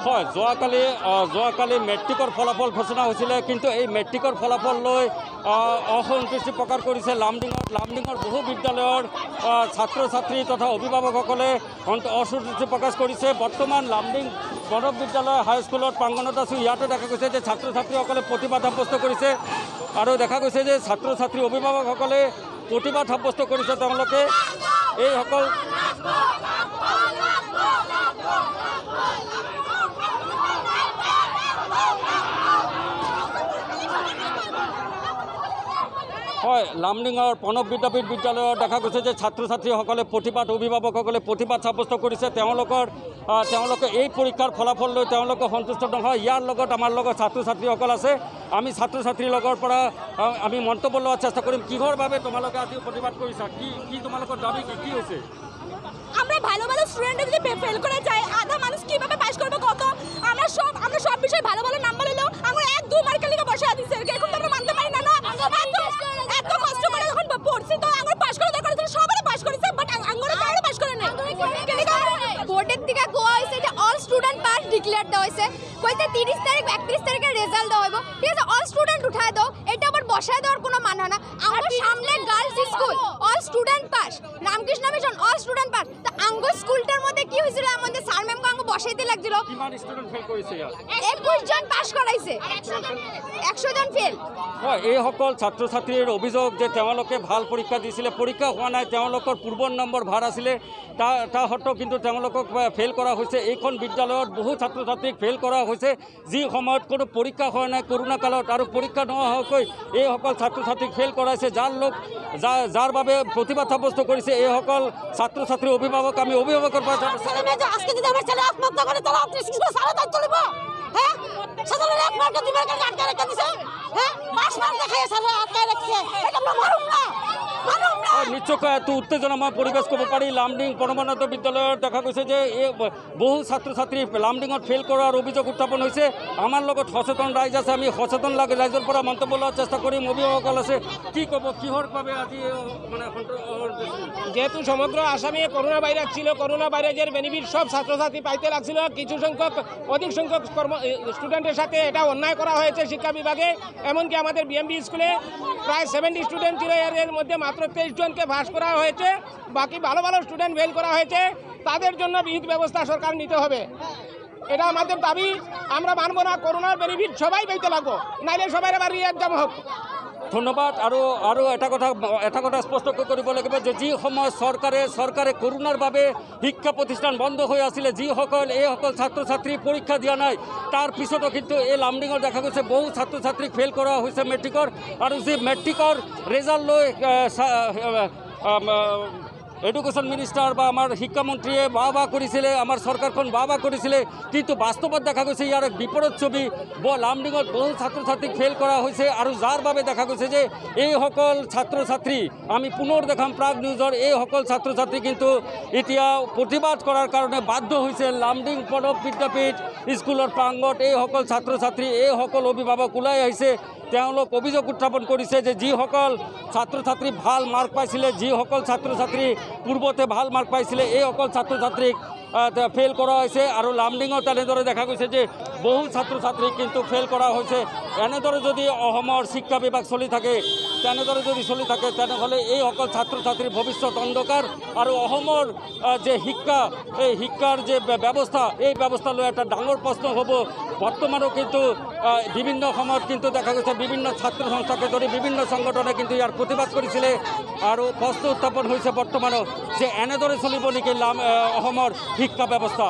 হয়, যোৱাকালি মেট্ৰিকৰ ফলাফল ঘোষণা হৈছিলে, কিন্তু এই মেট্ৰিকৰ ফলাফল লৈ অসন্তুষ্টি প্ৰকাশ কৰিছে লামডিঙৰ বহু বিদ্যালয়ৰ ছাত্ৰ ছাত্ৰী তথা অভিভাৱকসকলে অসন্তুষ্টি প্ৰকাশ কৰিছে। বৰ্তমান লামডিং মানৱ বিদ্যালয় হাইস্কুলত প্ৰাংগণত আছোঁ। ইয়াতে দেখা গৈছে যে ছাত্ৰ ছাত্ৰীসকলে প্ৰতিবাদ সাব্যস্ত কৰিছে আৰু দেখা গৈছে যে ছাত্ৰ ছাত্ৰী অভিভাৱকসকলে প্ৰতিবাদ সাব্যস্ত কৰিছে। তেওঁলোকে এইসকল হয়, লামডিঙৰ প্ৰণৱ বিদ্যাপীঠ বিদ্যালয়ত দেখা গৈছে যে ছাত্ৰ ছাত্ৰীসকলে অভিভাৱকসকলে প্ৰতিবাদ সাব্যস্ত কৰিছে। তেওঁলোকে এই পৰীক্ষাৰ ফলাফল লৈ তেওঁলোকে সন্তুষ্ট নহয়। ইয়াৰ লগত আমাৰ লগত ছাত্ৰ ছাত্ৰীসকল আছে। আমি ছাত্ৰ ছাত্ৰীৰ লগৰ পৰা আমি মন্তব্য লোৱাৰ চেষ্টা কৰিম। কিহৰ বাবে তোমালোকে আজি প্ৰতিবাদ কৰিছা? কি তোমালোকৰ দাবী কি হৈছে? আমরা ভালো স্টুডেন্টরা যদি ফেল করে যায়, আধা মানুষ কিভাবে পাস করবে কত? আমরা সব বিষয়ে ভালো নাম্বার এলো আমরা 1-2 মার্কের লিগে বসে আছি। এখন তো আমরা মানতে পারি না। এত কষ্ট করে যখন পড়ছি তো আমরা পাস করা দরকার ছিল, সবাই পাস করেছে, বাট আঙ্গুরে কারো পাস করে নাই। বোর্ডের থেকে কোয়া হইছে যে অল স্টুডেন্ট পাস ডিক্লেয়ার দেওয়া হইছে, কইতে 30 তারিখ 31 তারিখে রেজাল্ট দেওয়া হইব। ঠিক আছে, অল স্টুডেন্ট উঠায় দাও, এটা আবার বসায় দেওয়ার কোনো মানে হয় না। আমার সামনে girls school all student pass, Ramakrishna mission all student pass. তো আঙ্গ স্কুলটার মধ্যে কি হয়েছিল, আমাদের স্যার ম্যাম আঙ্গ বসাইতে লাগছিল। কিমান স্টুডেন্ট ফেল কৰিছে? 21 জন পাস কৰাইছে, 100 জন ফেল। হয়, এইসকল ছাত্ৰ ছাত্ৰীৰ অভিযোগ যে তেওঁলোকে ভাল পৰীক্ষা দিছিলে, পৰীক্ষা হোৱা নাই, তেওঁলোকৰ পূৰ্বৰ নম্বৰ ভাল আছিলে, তাৰ সত্ত্বেও কিন্তু তেওঁলোকক ফেল কৰা হৈছে। এইখন বিদ্যালয়ত বহু ছাত্ৰ ছাত্ৰীক ফেল কৰা হৈছে, যি সময়ত কোনো পৰীক্ষা হোৱা নাই কৰোণা কালত, আৰু পৰীক্ষা নোহোৱাকৈ এইসকল ছাত্ৰ ছাত্ৰীক ফেল কৰাইছে। যাৰ বাবে প্ৰতিবাদ সাব্যস্ত কৰিছে এইসকল ছাত্ৰ ছাত্ৰী অভিভাৱক। আমি অভিভাৱকৰ পৰা আজকে যদি আমার ছেলে আত্মহত্যা করে তাহলে আপনি স্কুলে সারা দায়িত্ব নেব? হ্যাঁ, সাধারণ এক মার্কে 2 মার্কে আটকে রেখে দিছে। হ্যাঁ, 5 মার্ক দেখায় সারা আটকে রেখেছে। এটা আমরা মারুম না। নিশ্চয়কৈ এত উত্তেজনাময় পৰিৱেশ ক'ব পাৰি। লামডিং পৰম্পৰাগত বিদ্যালয়ত দেখা গৈছে যে বহু ছাত্ৰ ছাত্ৰী লামডিঙত ফেল কৰাৰ অভিযোগ উত্থাপন হৈছে। আমাৰ লগত সচেতন ৰাইজ আছে, আমি সচেতন ৰাইজৰ পৰা মন্তব্য লোৱাৰ চেষ্টা কৰিম। অভিভাৱকসকল আছে, কি ক'ব, কিহৰ বাবে আজি মানে যেহেতু সমগ্র আসামে করোনা ভাইরাস ছিল, করোনা ভাইরাসের বেনিফিট সব ছাত্রছাত্রী পাইতে লাগছিল। কিছু সংখ্যক অধিক সংখ্যক স্টুডেন্টের সাথে এটা অন্যায় করা হয়েছে শিক্ষা বিভাগে। এমনকি আমাদের বিএমবি স্কুলে প্রায় 70 স্টুডেন্ট ছিল, এর মধ্যে মাত্র 23 জনকে পাস করা হয়েছে, বাকি ভালো স্টুডেন্ট ফেল করা হয়েছে। তাদের জন্য বিহিত ব্যবস্থা সরকার নিতে হবে, এটা আমাদের দাবি। আমরা মানব না, করোনার বেনিফিট সবাই পাইতে লাগবো, নাইলে সবাই আবার রি-এক্সাম হোক। ধন্যবাদ। আৰু এটা কথা স্পষ্ট কৰিব লাগিব যে যি সময় চৰকাৰে কৰোণাৰ বাবে শিক্ষা প্ৰতিষ্ঠান বন্ধ হৈ আছিলে, এইসকল ছাত্ৰ ছাত্ৰী পৰীক্ষা দিয়া নাই, তাৰ পিছতো কিন্তু এই লামডিঙত দেখা গৈছে বহু ছাত্ৰ ছাত্ৰীক ফেল কৰা হৈছে মেট্ৰিকৰ। আৰু যি মেট্ৰিকৰ ৰেজাল্ট লৈ এডুকেশ্যন মিনিষ্টাৰ বা আমাৰ শিক্ষামন্ত্ৰীয়ে বাহ কৰিছিলে, আমাৰ চৰকাৰখন বাহ কৰিছিলে, কিন্তু বাস্তৱত দেখা গৈছে ইয়াৰ এক বিপৰীত ছবি। লামডিঙত বহু ছাত্ৰ ছাত্ৰীক ফেল কৰা হৈছে, আৰু যাৰ বাবে দেখা গৈছে যে এইসকল ছাত্ৰ ছাত্ৰী, আমি পুনৰ দেখাম প্ৰাগ নিউজৰ, এইসকল ছাত্ৰ ছাত্ৰী কিন্তু এতিয়া প্ৰতিবাদ কৰাৰ কাৰণে বাধ্য হৈছে। লামডিং প্ৰণৱ বিদ্যাপীঠ স্কুলৰ প্ৰাংগণত এইসকল ছাত্ৰ ছাত্ৰী, এইসকল অভিভাৱক ওলাই আহিছে। তেওঁলোক অভিযোগ উত্থাপন কৰিছে যে যিসকল ছাত্ৰ ছাত্ৰী ভাল মাৰ্ক পাইছিলে, যিসকল ছাত্ৰ ছাত্ৰী পূৰ্বতে ভাল মাৰ্ক পাইছিলে, এইসকল ছাত্ৰ ছাত্ৰীক ফেল কৰা হৈছে। আৰু লামডিঙত এনেদৰে দেখা গৈছে যে বহু ছাত্ৰ ছাত্ৰীক কিন্তু ফেল কৰা হৈছে। এনেদৰে যদি অসমৰ শিক্ষা বিভাগ চলি থাকে, তেনেহ'লে এইসকল ছাত্ৰ ছাত্ৰীৰ ভৱিষ্যত অন্ধকাৰ। আৰু অসমৰ যে এই শিক্ষাৰ যে ব্যৱস্থা, এই ব্যৱস্থালৈ এটা ডাঙৰ প্ৰশ্ন হ'ব। বৰ্তমানো কিন্তু বিভিন্ন সময়ত কিন্তু দেখা গৈছে বিভিন্ন ছাত্ৰ সংস্থাকে ধৰি বিভিন্ন সংগঠনে কিন্তু ইয়াৰ প্ৰতিবাদ কৰিছিলে, আৰু প্ৰশ্ন উত্থাপন হৈছে বৰ্তমানো যে এনেদৰে চলিব নেকি অসমৰ শিক্ষা ব্যৱস্থা।